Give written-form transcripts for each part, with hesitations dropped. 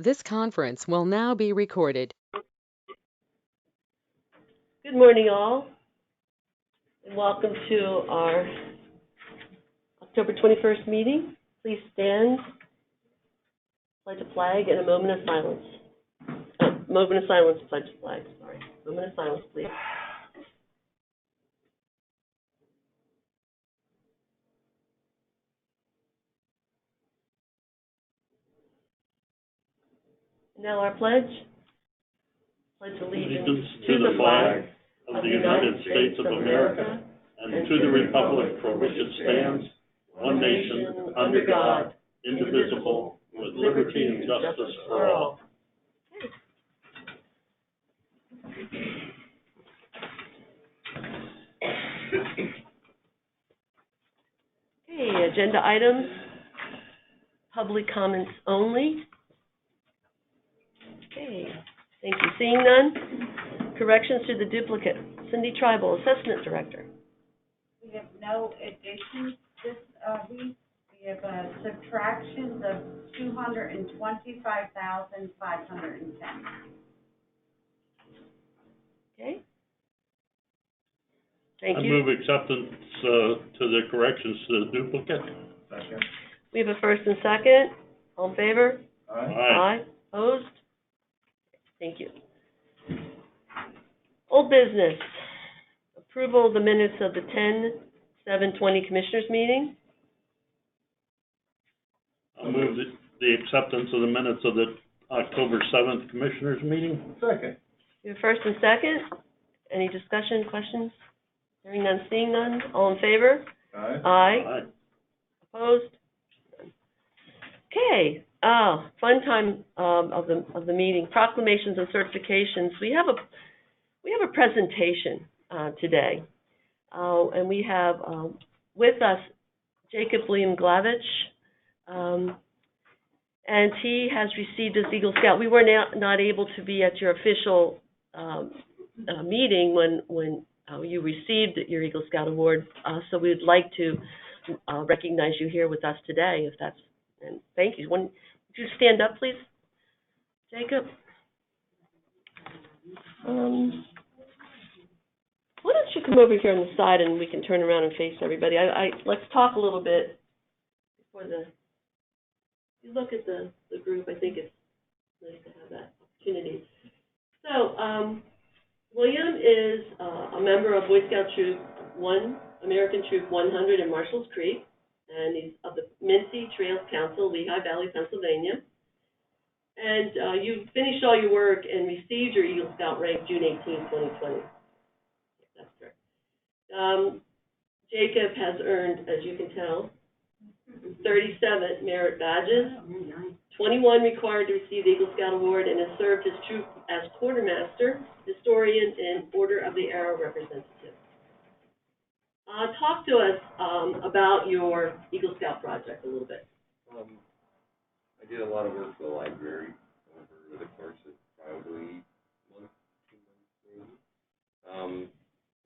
This conference will now be recorded. Good morning, all, and welcome to our October 21st meeting. Please stand, pledge a flag, and a moment of silence. Moment of silence, pledge a flag, sorry. Moment of silence, please. Now our pledge. Pledge allegiance to the flag of the United States of America and to the republic for which it stands, one nation, under God, indivisible, with liberty and justice for all. Okay, agenda items, public comments only. Okay, thank you. Seeing none, corrections to the duplicate. Cindy Tribal, Assessment Director. We have no additions this week. We have subtractions of $225,510. Okay. Thank I you. move acceptance to the corrections to the duplicate. Second. We have a first and second. All in favor? Aye. Aye. Opposed? Thank you. Old business. Approval of the minutes of the 10/7/20 Commissioners meeting. I move the acceptance of the minutes of the October 7th Commissioners meeting. Second. We have first and second. Any discussion, questions? Hearing none, seeing none. All in favor? Aye. Aye. Opposed? Okay. Fun time of the meeting. Proclamations and certifications. We have a presentation today, and we have with us Jacob William Glavich, and he has received his Eagle Scout. We were not able to be at your official meeting when you received your Eagle Scout Award, so we'd like to recognize you here with us today, if that's, and thank you. Would you stand up, please, Jacob? Why don't you come over here on the side and we can turn around and face everybody. Let's talk a little bit before you look at the group. I think it's nice to have that opportunity. So, William is a member of Boy Scout Troop 1, American Troop 100 in Marshalls Creek, and he's of the Mincy Trails Council, Lehigh Valley, Pennsylvania. And you finished all your work and received your Eagle Scout rank June 18, 2020. That's correct. Jacob has earned, as you can tell, 37 merit badges, 21 required to receive the Eagle Scout Award, and has served his troop as quartermaster, historian, and Order of the Arrow representative. Talk to us about your Eagle Scout project a little bit. I did a lot of work for the library over the course of probably a month, 2 months maybe.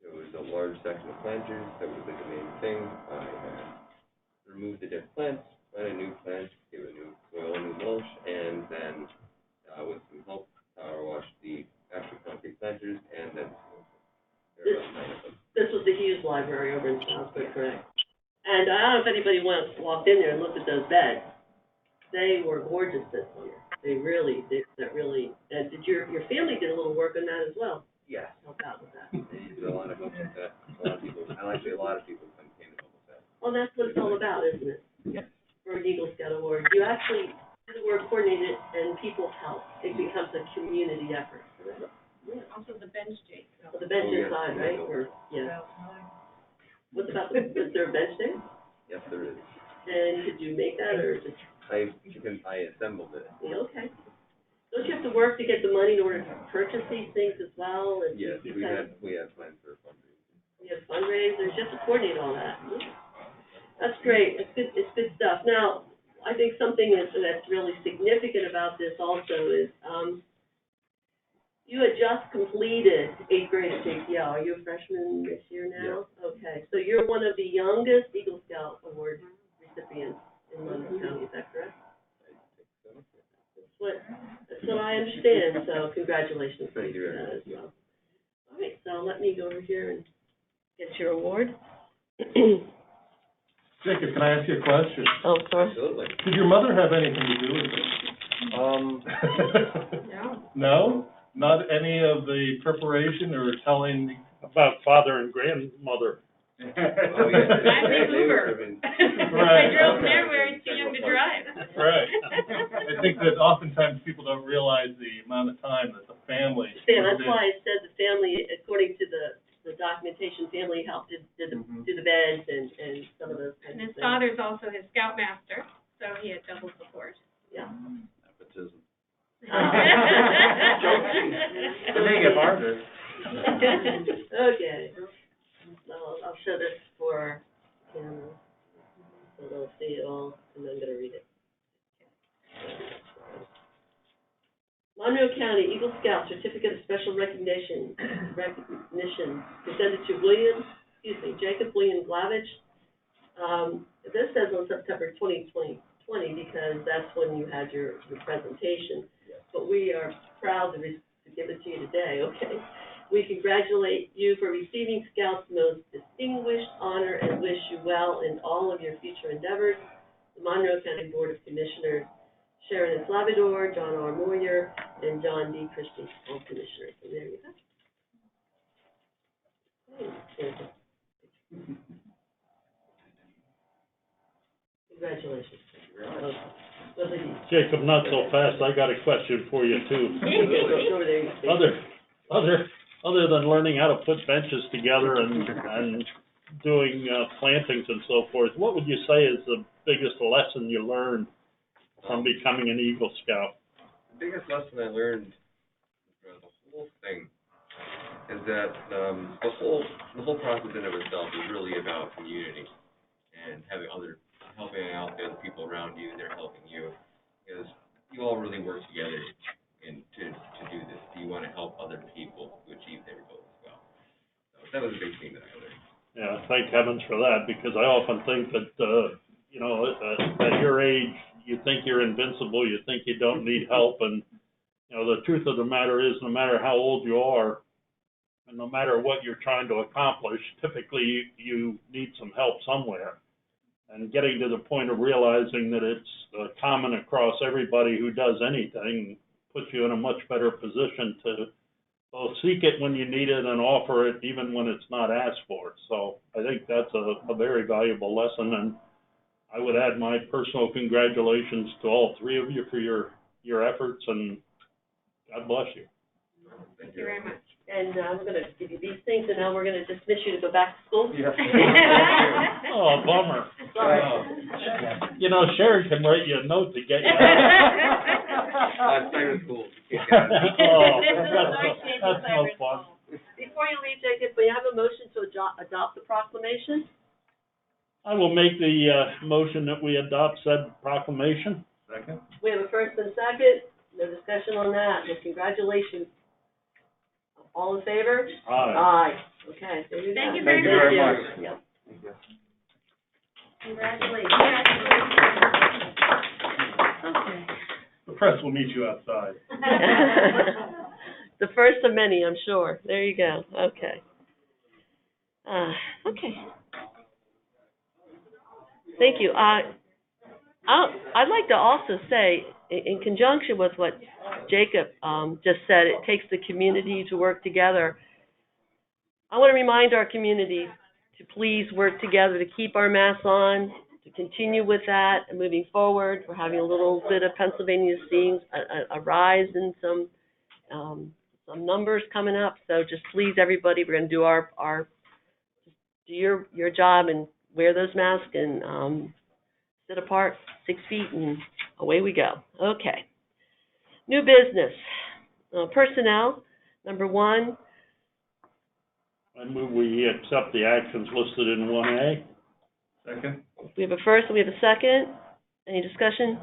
It was a large section of planters. That was like the main thing. I had removed the dead plants, planted new plants, gave it new soil, new mulch, and then with some help, power washed the actual concrete planters, and then there were 9 of them. This was the Hughes Library over in Southwood, correct? And I don't know if anybody walked in there and looked at those beds. They were gorgeous this summer. They really did. And did your family did a little work on that as well? Yes. Help out with that. They did a lot of help with that. A lot of people come came to help with that. Well, that's what it's all about, isn't it? Yes. For an Eagle Scout Award. You actually do the work coordinated and people help. It becomes a community effort. Yeah. Also the bench day. So the bench yes, inside, right? Or, yeah. What's about is there a bench there? Yes, there is. And did you make that or just? I assembled it. Yeah, okay. Don't you have to work to get the money in order to purchase these things as well? And Yes, you we have plans for a fundraiser. You have fundraisers. You have to coordinate all that. That's great. It's good. It's good stuff. Now, I think something that's really significant about this also is you had just completed 8th grade at JPL. Are you a freshman this year now? Yes. Okay. So you're one of the youngest Eagle Scout Award recipients in Monmouth County. Is that correct? I think so. That's what I understand, so congratulations to Thank you you for very that as well. All right, so let me go over here and get your award. Jacob, can I ask you a question? Oh, sorry. Absolutely. Did your mother have anything to do with this? No. No? Not any of the preparation or telling? About father and grandmother. Oh, yeah. I'm the Uber. I drove there where it's too young to drive. Right. I think that oftentimes people don't realize the amount of time that the family. Stan, that's why I said the family, according to the documentation, family helped do the beds and some of those kinds And of his things. father's also his scoutmaster, so he had double support. Yeah. Nepotism. It may get harder. Okay. So I'll show this for camera, so they'll see it all, and I'm gonna read it. Monroe County Eagle Scout Certificate of Special Recognition presented to Jacob William Glavich. This says on September 2020, because that's when you had your presentation. But we are proud to give it to you today, okay? We congratulate you for receiving Scout's most distinguished honor and wish you well in all of your future endeavors. The Monroe County Board of Commissioners, Sharon S. Labrador, John R. Moyer, and John D. Christie, all commissioners. So there you go. Congratulations. Lovely. Jacob, not so fast, I got a question for you too. Go over there. You speak. Other than learning how to put benches together and doing plantings and so forth, what would you say is the biggest lesson you learned from becoming an Eagle Scout? The biggest lesson I learned throughout the whole thing is that the whole process in of itself is really about community and helping out the other people around you, and they're helping you, because you all really work together to do this. You want to help other people to achieve their goals as well. So that was a big thing that I learned. Yeah, thank heavens for that, because I often think that, at your age, you think you're invincible, you think you don't need help, and, the truth of the matter is, no matter how old you are, and no matter what you're trying to accomplish, typically you need some help somewhere. And getting to the point of realizing that it's common across everybody who does anything puts you in a much better position to both seek it when you need it and offer it even when it's not asked for. So I think that's a very valuable lesson, and I would add my personal congratulations to all three of you for your efforts, and God bless you. Thank you very much. And I'm going to give you these things, and now we're going to dismiss you to go back to school. Yeah. Oh, bummer. Sorry. Sharon can write you a note to get you out. Cyber school. Oh, that's no fun. Before you leave, Jacob, we have a motion to adopt the proclamation. I will make the motion that we adopt said proclamation. Second? We have a first and second. No discussion on that. Well, congratulations. All in favor? Aye. Aye. Okay, there you go. Thank you very much. Yep. Congratulations. Okay. The press will meet you outside. The first of many, I'm sure. There you go. Okay. Okay. Thank you. I'd like to also say, in conjunction with what Jacob just said, it takes the community to work together. I want to remind our community to please work together to keep our masks on, to continue with that and moving forward. We're having a little bit of Pennsylvania seeing a rise in some numbers coming up. So just please, everybody, we're going to do do your job and wear those masks and sit apart 6 feet, and away we go. Okay. New business. Personnel, number 1. I move we accept the actions listed in 1A. Second? We have a first and we have a second. Any discussion?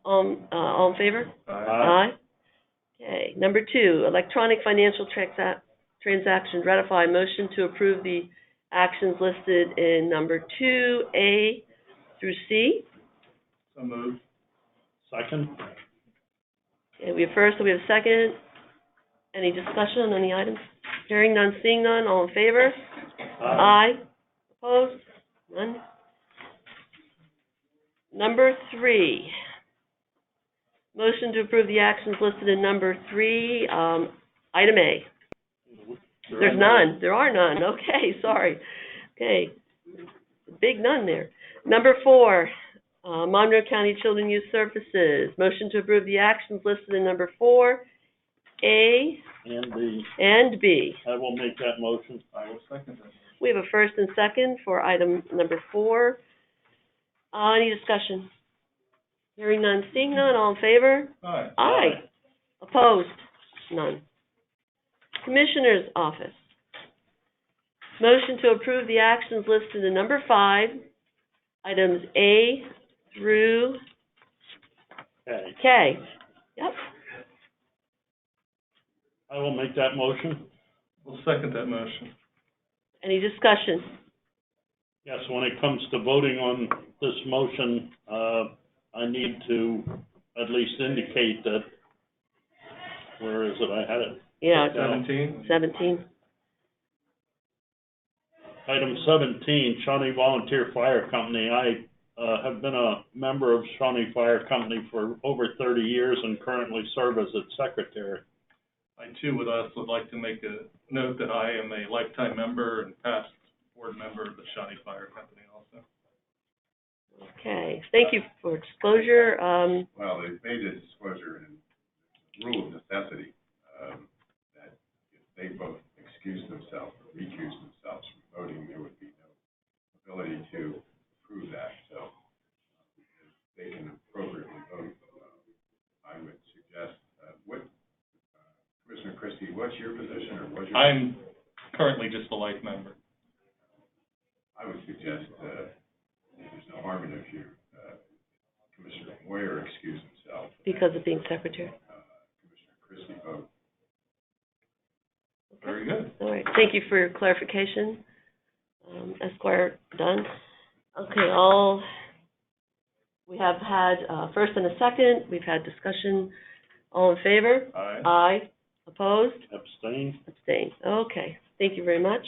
All in favor? Aye. Okay. Number 2, electronic financial transactions. Ratify motion to approve the actions listed in number 2A through C. So moved. Second. we have first, we have second. Any discussion on any items? Hearing none, seeing none, all in favor? Aye. Opposed? None. Number 3. Motion to approve the actions listed in number 3, item A. There's none. There are none. Okay, sorry. Okay. Big none there. Number 4, Monroe County Children Youth Services. Motion to approve the actions listed in number 4, A and B. I will make that motion. I will second that. We have a first and second for item number 4. Any discussion? Hearing none, seeing none, all in favor? Aye. Aye. Opposed? None. Commissioner's Office. Motion to approve the actions listed in number 5, items A through Okay. K. Yep. I will make that motion. We'll second that motion. Any discussion? Yes, when it comes to voting on this motion, I need to at least indicate that, where is it? I had it. Yeah. 17? 17. Item 17, Shawnee Volunteer Fire Company. I have been a member of Shawnee Fire Company for over 30 years and currently serve as its secretary. I too would also like to make a note that I am a lifetime member and past board member of the Shawnee Fire Company also. Okay. Thank you for disclosure. Well, they made a disclosure in rule of necessity, that if they both excuse themselves or recuse themselves from voting, there would be no ability to prove that. So they can appropriately vote. I would suggest, Commissioner Christie, what's your position or what's your? I'm currently just a life member. I would suggest there's no harm in if you, Commissioner Moyer excuse himself. Because of being secretary. Commissioner Christie vote. Very good. All right. Thank you for your clarification. Esquire done. Okay, we have had first and a second. We've had discussion. All in favor? Aye. Aye. Opposed? Abstain? Abstain. Okay. Thank you very much.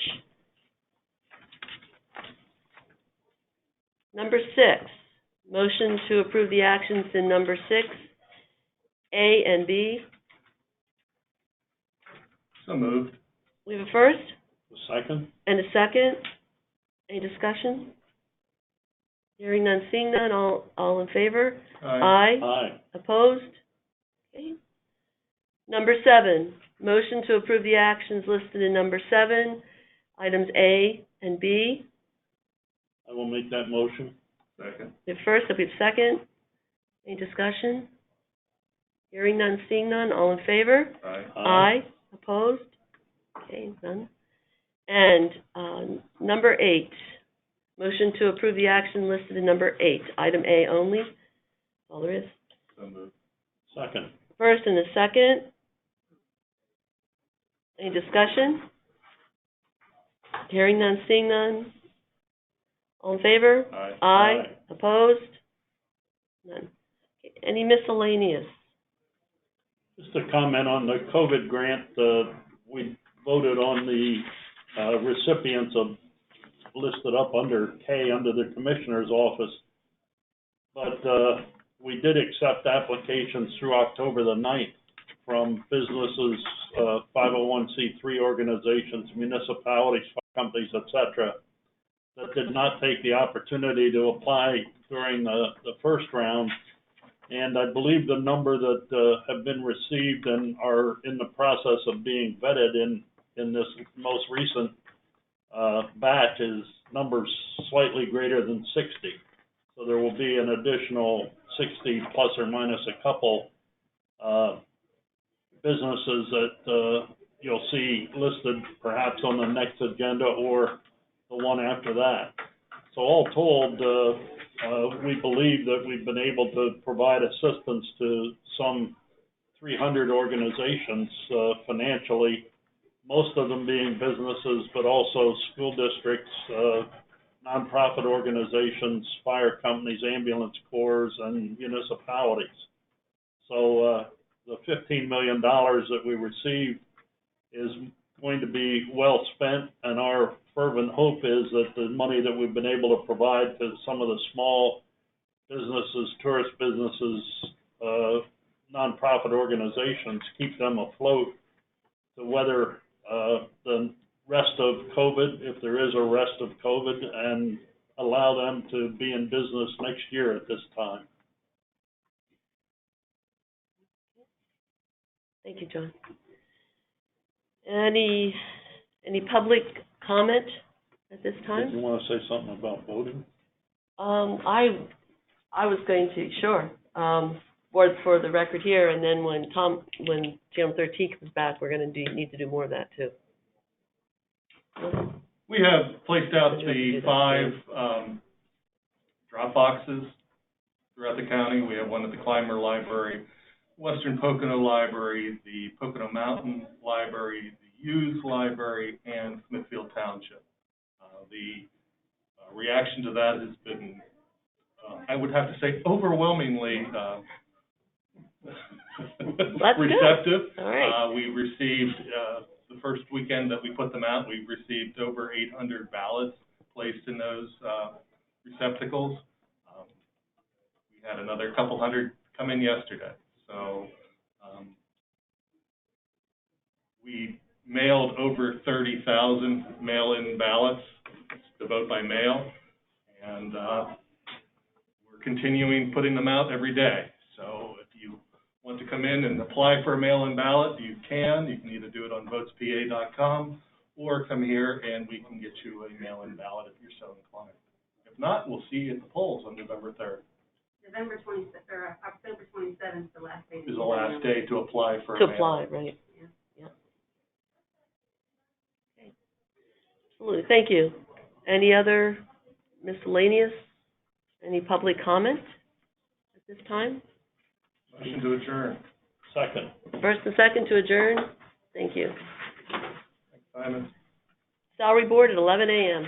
Number 6, motion to approve the actions in number 6, A and B. So moved. We have a first The second? and a second. Any discussion? Hearing none, seeing none, all in favor? Aye. Aye. Opposed? Okay. Number 7, motion to approve the actions listed in number 7, items A and B. I will make that motion. Second. We have first, we have second. Any discussion? Hearing none, seeing none, all in favor? Aye. Aye. Opposed? Okay, none. And number 8, motion to approve the action listed in number 8, item A only. That's all there is. So moved. Second. First and a second. Any discussion? Hearing none, seeing none. All in favor? Aye. Aye. Aye. Opposed? None. Okay, any miscellaneous? Just a comment on the COVID grant. We voted on the recipients of listed up under K under the Commissioner's Office. But we did accept applications through October the 9th from businesses, 501c3 organizations, municipalities, companies, etc., that did not take the opportunity to apply during the first round. And I believe the number that have been received and are in the process of being vetted in this most recent batch is numbers slightly greater than 60. So there will be an additional 60 plus or minus a couple businesses that you'll see listed perhaps on the next agenda or the one after that. So all told, we believe that we've been able to provide assistance to some 300 organizations financially, most of them being businesses, but also school districts, nonprofit organizations, fire companies, ambulance corps, and municipalities. So the $15 million that we received is going to be well spent, and our fervent hope is that the money that we've been able to provide to some of the small businesses, tourist businesses, nonprofit organizations, keep them afloat to weather the rest of COVID, if there is a rest of COVID, and allow them to be in business next year at this time. Thank you, John. Any public comment at this Did time? you want to say something about voting? I was going to, sure, for the record here, and then when Jim 13 comes back, we're going to need to do more of that too. We have placed out the 5 drop boxes throughout the county. We have one at the Clymer Library, Western Pocono Library, the Pocono Mountain Library, the Hughes Library, and Smithfield Township. The reaction to that has been, I would have to say, overwhelmingly receptive. All right. We received, the first weekend that we put them out, we received over 800 ballots placed in those receptacles. We had another couple hundred come in yesterday. So we mailed over 30,000 mail-in ballots to vote by mail, and we're continuing putting them out every day. So if you want to come in and apply for a mail-in ballot, you can. You can either do it on votespa.com or come here and we can get you a mail-in ballot if you're so inclined. If not, we'll see you at the polls on November 3rd. November 27th, or October 27th, the last day. Is the last day to apply for a To mail-in. apply, right? Yeah. Okay. Absolutely. Thank you. Any other miscellaneous? Any public comment at this time? Motion to adjourn. Second. First and second to adjourn. Thank you. Thanks, Simon. Salary Board at 11 a.m.